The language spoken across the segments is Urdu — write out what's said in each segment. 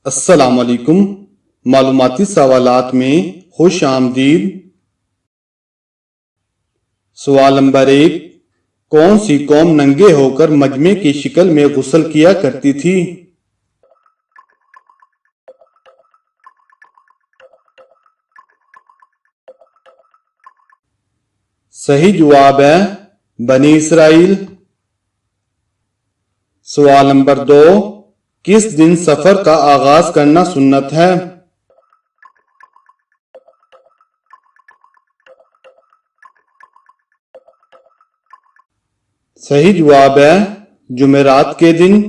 السلام علیکم۔ معلوماتی سوالات میں خوش آمدید۔ سوال نمبر 1، کون سی قوم ننگے ہو کر مجمع کی شکل میں غسل کیا کرتی تھی؟ صحیح جواب ہے بنی اسرائیل۔ سوال نمبر 2، کس دن سفر کا آغاز کرنا سنت ہے؟ صحیح جواب ہے جمعرات کے دن۔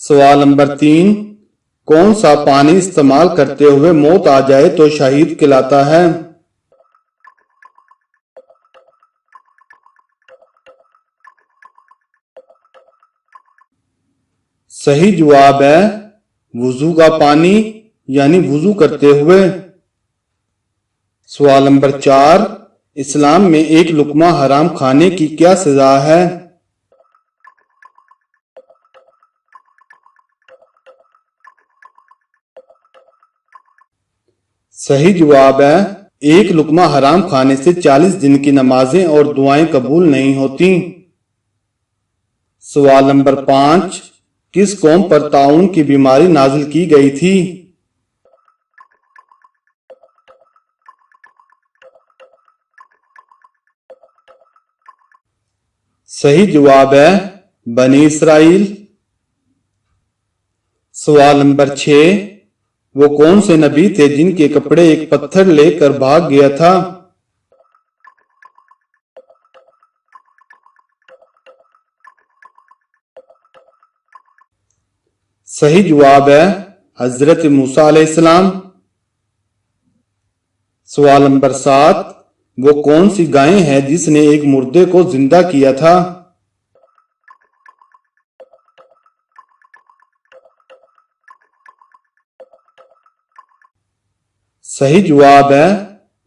سوال نمبر 3، کون سا پانی استعمال کرتے ہوئے موت آ جائے تو شہید کہلاتا ہے؟ صحیح جواب ہے وضو کا پانی، یعنی وضو کرتے ہوئے۔ سوال نمبر 4، اسلام میں ایک لقمہ حرام کھانے کی کیا سزا ہے؟ صحیح جواب ہے ایک لقمہ حرام کھانے سے 40 دن کی نمازیں اور دعائیں قبول نہیں ہوتی۔ سوال نمبر 5، کس قوم پر طاعون کی بیماری نازل کی گئی تھی؟ صحیح جواب ہے بنی اسرائیل۔ سوال نمبر 6، وہ کون سے نبی تھے جن کے کپڑے ایک پتھر لے کر بھاگ گیا تھا؟ صحیح جواب ہے حضرت موسیٰ علیہ السلام۔ سوال نمبر 7، وہ کون سی گائے ہے جس نے ایک مردے کو زندہ کیا تھا؟ صحیح جواب ہے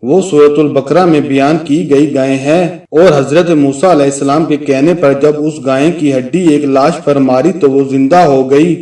وہ سورۃ البقرہ میں بیان کی گئی گائے ہے، اور حضرت موسیٰ علیہ السلام کے کہنے پر جب اس گائے کی ہڈی ایک لاش پر ماری تو وہ زندہ ہو گئی۔